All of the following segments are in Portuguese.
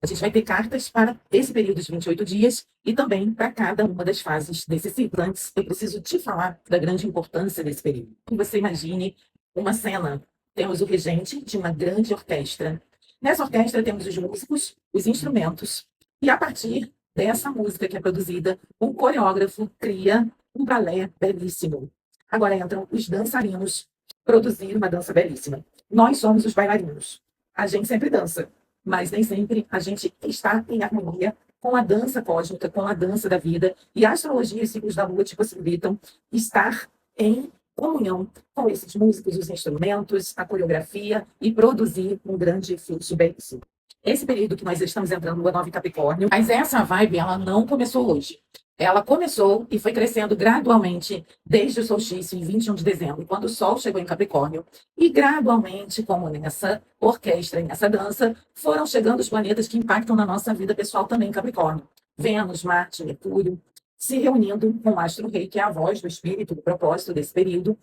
A gente vai ter cartas para esse período de 28 dias e também para cada uma das fases desse ciclo. Antes, eu preciso te falar da grande importância desse período. Que você imagine uma cena. Temos o regente de uma grande orquestra. Nessa orquestra temos os músicos, os instrumentos, e a partir dessa música que é produzida, um coreógrafo cria um balé belíssimo. Agora entram os dançarinos produzir uma dança belíssima. Nós somos os bailarinos. A gente sempre dança, mas nem sempre a gente está em harmonia com a dança cósmica, com a dança da vida. E a astrologia e os ciclos da lua te possibilitam estar em comunhão com esses músicos, os instrumentos, a coreografia e produzir um grande fluxo belíssimo. Esse período que nós estamos entrando, lua nova em Capricórnio, mas essa vibe ela não começou hoje. Ela começou e foi crescendo gradualmente desde o solstício em 21 de dezembro, quando o Sol chegou em Capricórnio, e gradualmente, como nessa orquestra e nessa dança, foram chegando os planetas que impactam na nossa vida pessoal também em Capricórnio. Vênus, Marte, Mercúrio, se reunindo com o astro-rei, que é a voz do espírito, do propósito desse período.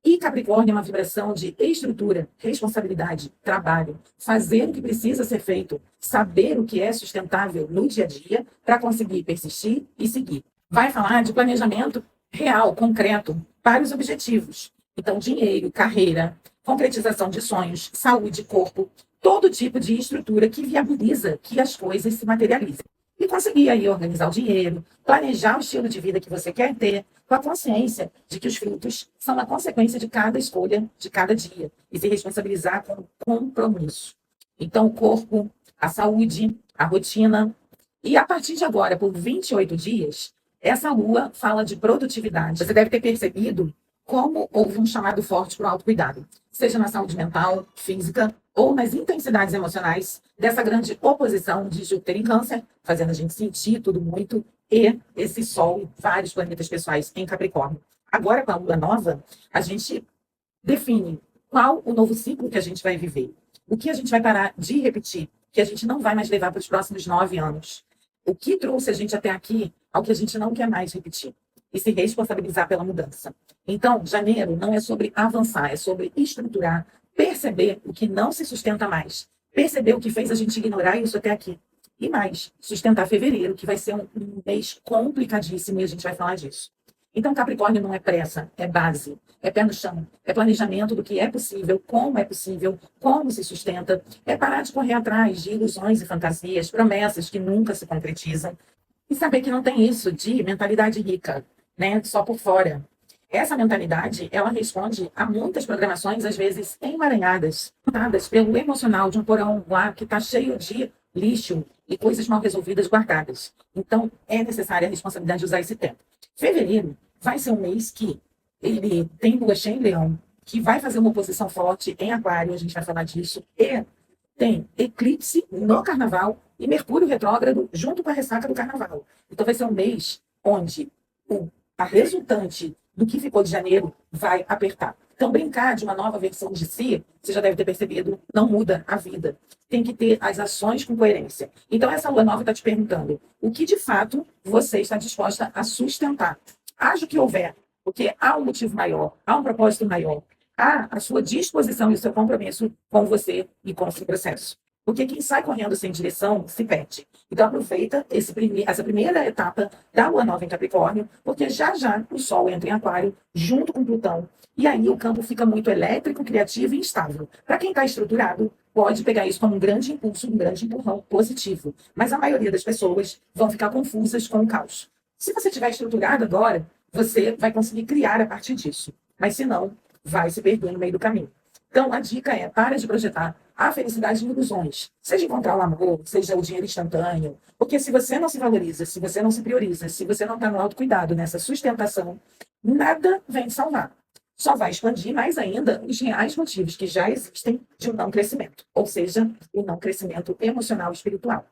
E Capricórnio é uma vibração de estrutura, responsabilidade, trabalho, fazer o que precisa ser feito, saber o que é sustentável no dia a dia para conseguir persistir e seguir. Vai falar de planejamento real, concreto, para os objetivos. Então, dinheiro, carreira, concretização de sonhos, saúde, corpo, todo tipo de estrutura que viabiliza que as coisas se materializem. E conseguir aí organizar o dinheiro, planejar o estilo de vida que você quer ter, com a consciência de que os frutos são a consequência de cada escolha, de cada dia, e se responsabilizar com compromisso. Então, o corpo, a saúde, a rotina. E a partir de agora, por 28 dias, essa lua fala de produtividade. Você deve ter percebido como houve um chamado forte para o autocuidado, seja na saúde mental, física ou nas intensidades emocionais dessa grande oposição de Júpiter em Câncer, fazendo a gente sentir tudo muito, e esse Sol, vários planetas pessoais em Capricórnio. Agora, com a Lua nova, a gente define qual o novo ciclo que a gente vai viver, o que a gente vai parar de repetir, que a gente não vai mais levar para os próximos 9 anos, o que trouxe a gente até aqui ao que a gente não quer mais repetir e se responsabilizar pela mudança. Então, janeiro não é sobre avançar, é sobre estruturar, perceber o que não se sustenta mais, perceber o que fez a gente ignorar isso até aqui. E mais, sustentar fevereiro, que vai ser um mês complicadíssimo e a gente vai falar disso. Então, Capricórnio não é pressa, é base, é pé no chão, é planejamento do que é possível, como se sustenta, é parar de correr atrás de ilusões e fantasias, promessas que nunca se concretizam, e saber que não tem isso de mentalidade rica, né, só por fora. Essa mentalidade, ela responde a muitas programações, às vezes emaranhadas, dadas pelo emocional de um porão lá que está cheio de lixo e coisas mal resolvidas guardadas. Então, é necessária a responsabilidade de usar esse tempo. Fevereiro vai ser um mês que ele tem lua cheia em Leão, que vai fazer uma oposição forte em Aquário, a gente vai falar disso, e tem eclipse no Carnaval e Mercúrio retrógrado junto com a ressaca do Carnaval. Então, vai ser um mês onde a resultante do que ficou de janeiro vai apertar. Então, brincar de uma nova versão de si, você já deve ter percebido, não muda a vida. Tem que ter as ações com coerência. Então, essa lua nova está te perguntando o que, de fato, você está disposta a sustentar. Haja o que houver, porque há um motivo maior, há um propósito maior, há a sua disposição e o seu compromisso com você e com o seu processo. Porque quem sai correndo sem direção se perde. Então, aproveita essa primeira etapa da lua nova em Capricórnio, porque já já o Sol entra em Aquário, junto com Plutão, e aí o campo fica muito elétrico, criativo e instável. Para quem está estruturado, pode pegar isso como um grande impulso, um grande empurrão positivo. Mas a maioria das pessoas vão ficar confusas com o caos. Se você estiver estruturado agora, você vai conseguir criar a partir disso. Mas se não, vai se perder no meio do caminho. Então, a dica é, para de projetar a felicidade em ilusões. Seja encontrar o amor, seja o dinheiro instantâneo. Porque se você não se valoriza, se você não se prioriza, se você não está no autocuidado, nessa sustentação, nada vem salvar. Só vai expandir mais ainda os reais motivos que já existem de um não crescimento. Ou seja, o não crescimento emocional e espiritual.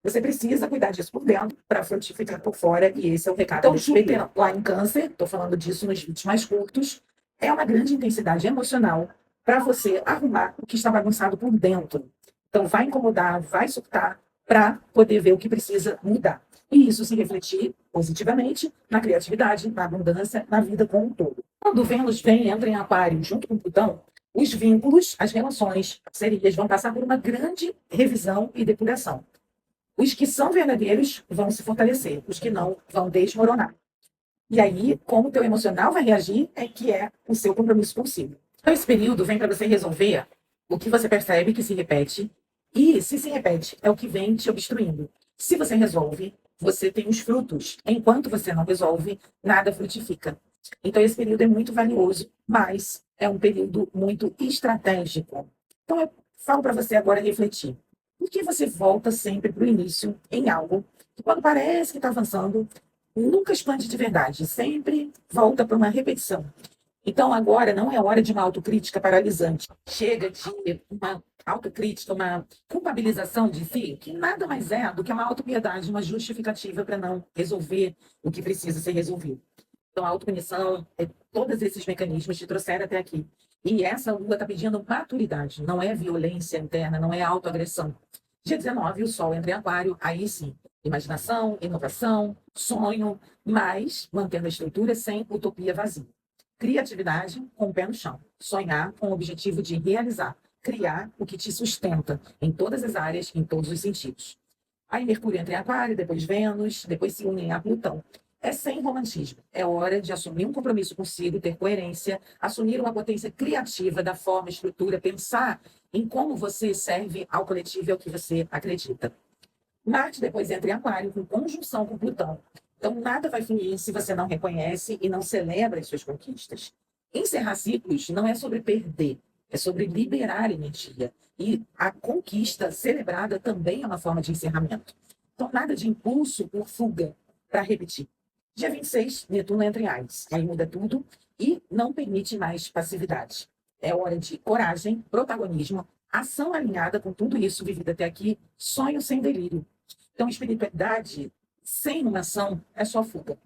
Você precisa cuidar disso por dentro para frutificar por fora, e esse é o recado. Então, Júpiter lá em Câncer, estou falando disso nos vídeos mais curtos, é uma grande intensidade emocional para você arrumar o que está bagunçado por dentro. Então, vai incomodar, vai surtar, para poder ver o que precisa mudar. E isso se refletir positivamente na criatividade, na abundância, na vida como um todo. Quando Vênus entra em Aquário junto com Plutão, os vínculos, as relações, parcerias vão passar por uma grande revisão e depuração. Os que são verdadeiros vão se fortalecer, os que não vão desmoronar. E aí, como o teu emocional vai reagir, é que é o seu compromisso consigo. Então, esse período vem para você resolver o que você percebe que se repete, e se repete, é o que vem te obstruindo. Se você resolve, você tem os frutos. Enquanto você não resolve, nada frutifica. Então, esse período é muito valioso, mas é um período muito estratégico. Então, eu falo para você agora refletir. Por que você volta sempre para o início em algo que, quando parece que está avançando, nunca expande de verdade, sempre volta para uma repetição? Então, agora não é hora de uma autocrítica paralisante. Chega de uma autocrítica, uma culpabilização de si, que nada mais é do que uma autopiedade, uma justificativa para não resolver o que precisa ser resolvido. Então, a autopunição, todos esses mecanismos te trouxeram até aqui. E essa lua está pedindo maturidade, não é violência interna, não é autoagressão. Dia 19, o Sol entra em Aquário, aí sim, imaginação, inovação, sonho, mas mantendo a estrutura sem utopia vazia. Criatividade com o pé no chão. Sonhar com o objetivo de realizar. Criar o que te sustenta em todas as áreas, em todos os sentidos. Aí Mercúrio entra em Aquário, depois Vênus, depois se unem a Plutão. É sem romantismo. É hora de assumir um compromisso consigo, ter coerência, assumir uma potência criativa da forma, estrutura, pensar em como você serve ao coletivo e ao que você acredita. Marte depois entra em Aquário, com conjunção com Plutão. Então, nada vai fluir se você não reconhece e não celebra as suas conquistas. Encerrar ciclos não é sobre perder, é sobre liberar energia. E a conquista celebrada também é uma forma de encerramento. Então, nada de impulso por fuga, para repetir. Dia 26, Netuno entra em Áries. Aí muda tudo e não permite mais passividade. É hora de coragem, protagonismo, ação alinhada com tudo isso vivido até aqui, sonho sem delírio. Então, espiritualidade sem iluminação é só fuga.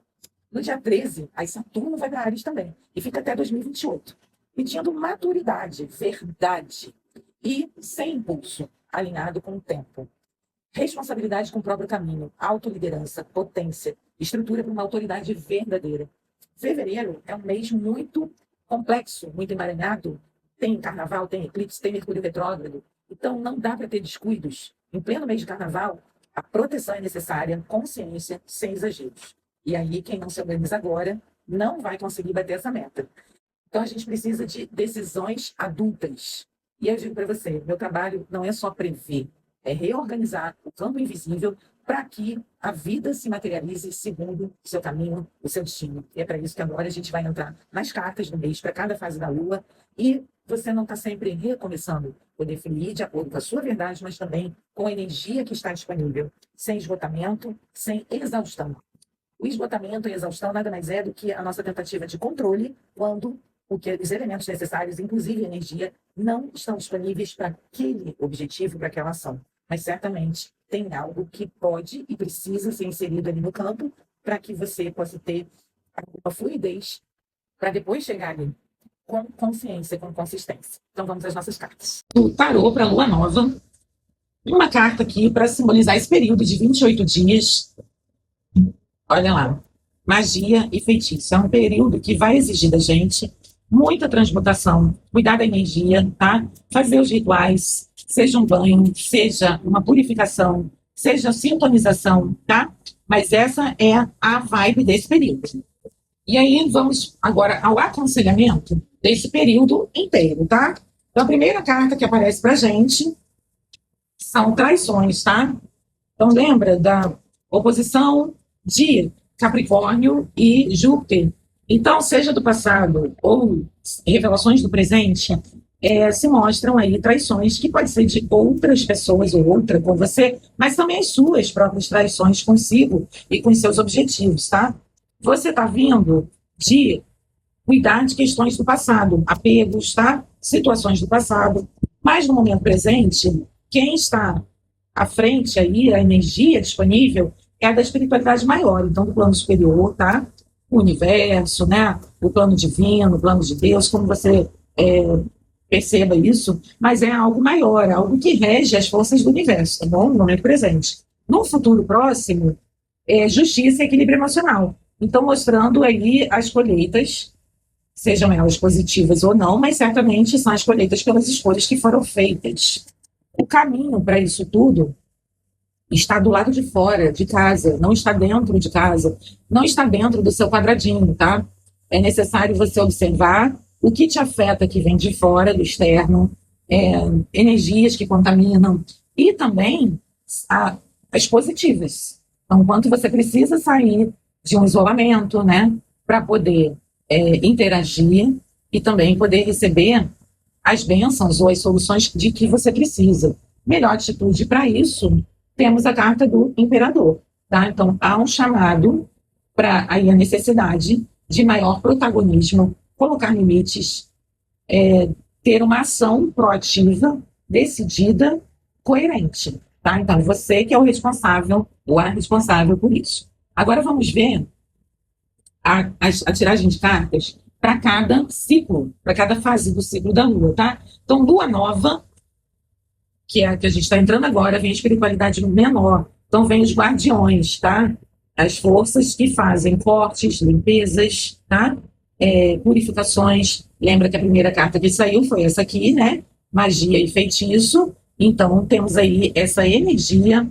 No dia 13, aí Saturno vai para Áries também, e fica até 2028, pedindo maturidade, verdade, e sem impulso, alinhado com o tempo. Responsabilidade com o próprio caminho, autoliderança, potência, estrutura para uma autoridade verdadeira. Fevereiro é um mês muito complexo, muito emaranhado. Tem carnaval, tem eclipse, tem Mercúrio retrógrado. Então, não dá para ter descuidos. Em pleno mês de carnaval, a proteção é necessária, consciência, sem exageros. E aí, quem não se organiza agora, não vai conseguir bater essa meta. Então, a gente precisa de decisões adultas. E eu digo para você, meu trabalho não é só prever, é reorganizar o campo invisível para que a vida se materialize segundo o seu caminho, o seu destino. E é para isso que agora a gente vai entrar nas cartas do mês para cada fase da Lua, e você não está sempre recomeçando, poder fluir de acordo com a sua verdade, mas também com a energia que está disponível, sem esgotamento, sem exaustão. O esgotamento e a exaustão nada mais é do que a nossa tentativa de controle quando os elementos necessários, inclusive energia, não estão disponíveis para aquele objetivo, para aquela ação. Mas certamente tem algo que pode e precisa ser inserido ali no campo para que você possa ter uma fluidez para depois chegar ali com consciência, com consistência. Então vamos às nossas cartas. O tarô para a lua nova. Uma carta aqui para simbolizar esse período de 28 dias. Olha lá. Magia e feitiço. É um período que vai exigir da gente muita transmutação, cuidar da energia, tá? Fazer os rituais, seja um banho, seja uma purificação, seja sintonização, tá? Mas essa é a vibe desse período. E aí vamos agora ao aconselhamento desse período inteiro, tá? Então a primeira carta que aparece pra gente são traições, tá? Então lembra da oposição de Capricórnio e Júpiter. Então, seja do passado ou revelações do presente, se mostram aí traições que pode ser de outras pessoas ou outra com você, mas também as suas próprias traições consigo e com seus objetivos, tá? Você está vindo de cuidar de questões do passado, apegos, tá? Situações do passado, mas no momento presente, quem está à frente aí, a energia disponível, é a da espiritualidade maior, então do plano superior, tá? O universo, né? O plano divino, o plano de Deus, como você perceba isso, mas é algo maior, algo que rege as forças do universo, tá bom? No momento presente. No futuro próximo, justiça e equilíbrio emocional. Então, mostrando aí as colheitas, sejam elas positivas ou não, mas certamente são as colheitas pelas escolhas que foram feitas. O caminho para isso tudo está do lado de fora de casa, não está dentro de casa, não está dentro do seu quadradinho, tá? É necessário você observar o que te afeta que vem de fora, do externo, é, energias que contaminam e também a, as positivas. Então, quanto você precisa sair de um isolamento, né, para poder interagir e também poder receber as bênçãos ou as soluções de que você precisa. Melhor atitude para isso, temos a carta do imperador. Tá? Então, há um chamado para aí a necessidade de maior protagonismo, colocar limites, ter uma ação proativa, decidida, coerente. Tá? Então, você que é o responsável ou a responsável por isso. Agora vamos ver a tiragem de cartas para cada ciclo, para cada fase do ciclo da Lua, tá? Então, Lua Nova, que é a que a gente está entrando agora, vem a espiritualidade menor. Então, vem os guardiões, tá? As forças que fazem cortes, limpezas, tá? Purificações. Lembra que a primeira carta que saiu foi essa aqui, né? Magia e feitiço. Então, temos aí essa energia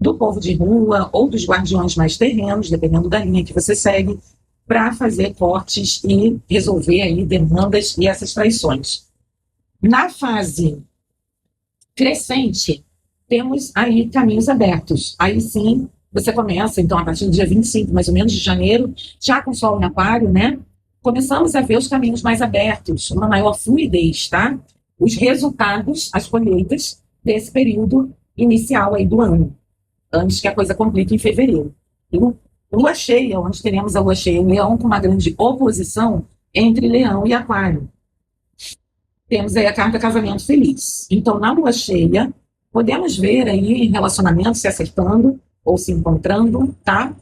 do povo de rua ou dos guardiões mais terrenos, dependendo da linha que você segue, para fazer cortes e resolver aí demandas e essas traições. Na fase crescente, temos aí caminhos abertos. Aí sim, você começa, então, a partir do dia 25, mais ou menos, de janeiro, já com Sol em Aquário, né? Começamos a ver os caminhos mais abertos, uma maior fluidez, tá? Os resultados, as colheitas desse período inicial aí do ano, antes que a coisa complique em fevereiro. Lua cheia, onde teremos a lua cheia em Leão, com uma grande oposição entre Leão e Aquário. Temos aí a carta Casamento Feliz. Então, na lua cheia, podemos ver aí relacionamentos se acertando ou se encontrando, tá?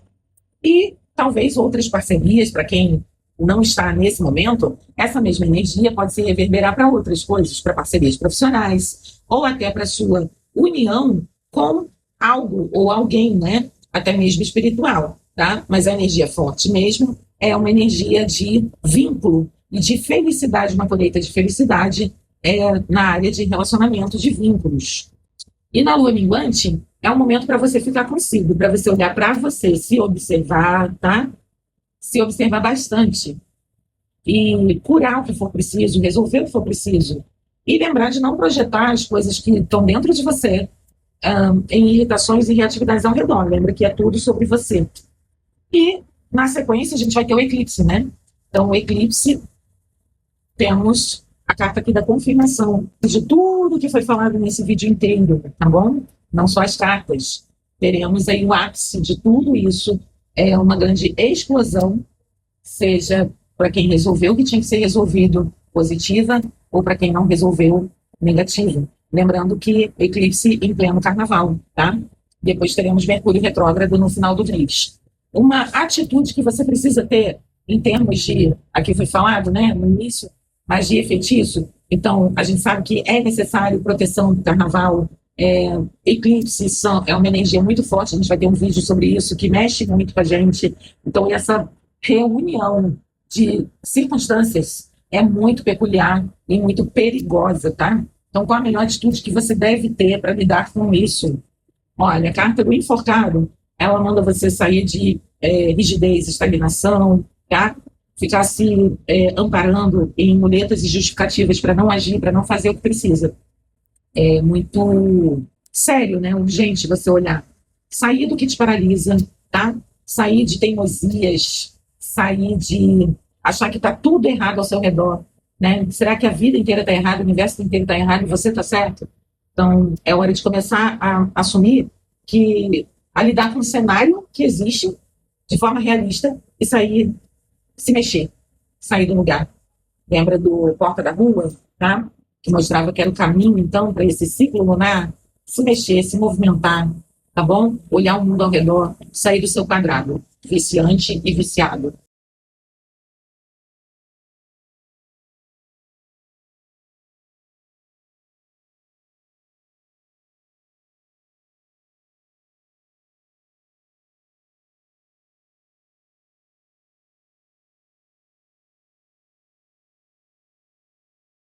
E talvez outras parcerias, para quem não está nesse momento, essa mesma energia pode se reverberar para outras coisas, para parcerias profissionais, ou até para sua união com algo ou alguém, né? Até mesmo espiritual, tá? Mas a energia forte mesmo é uma energia de vínculo e de felicidade, uma colheita de felicidade na área de relacionamento, de vínculos. E na lua minguante, é um momento para você ficar consigo, para você olhar para você, se observar, tá? Se observar bastante. E curar o que for preciso, resolver o que for preciso. E lembrar de não projetar as coisas que estão dentro de você em irritações e reatividades ao redor. Lembra que é tudo sobre você. E, na sequência, a gente vai ter o eclipse, né? Então, o eclipse, temos a carta aqui da confirmação de tudo que foi falado nesse vídeo inteiro, tá bom? Não só as cartas. Teremos aí o ápice de tudo isso, uma grande explosão, seja para quem resolveu o que tinha que ser resolvido, positiva, ou para quem não resolveu, negativa. Lembrando que eclipse em pleno carnaval, tá? Depois teremos Mercúrio retrógrado no final do mês. Uma atitude que você precisa ter em termos de, aqui foi falado, né, no início, magia e feitiço. Então, a gente sabe que é necessário proteção do carnaval. Eclipses é uma energia muito forte, a gente vai ter um vídeo sobre isso, que mexe muito com a gente. Então, essa reunião de circunstâncias é muito peculiar e muito perigosa, tá? Então, qual a melhor atitude que você deve ter para lidar com isso? Olha, a carta do enforcado, ela manda você sair de rigidez, estagnação, tá? Ficar se amparando em muletas e justificativas para não agir, para não fazer o que precisa. É muito sério, né? Urgente você olhar. Sair do que te paralisa, tá? Sair de teimosias, sair de achar que está tudo errado ao seu redor, né? Será que a vida inteira está errada, o universo inteiro está errado e você está certo? Então, é hora de começar a assumir que a lidar com um cenário que existe de forma realista e sair, se mexer, sair do lugar. Lembra do Porta da Rua, tá? Que mostrava que era o caminho, então, para esse ciclo lunar, se mexer, se movimentar, tá bom? Olhar o mundo ao redor, sair do seu quadrado, viciante e viciado.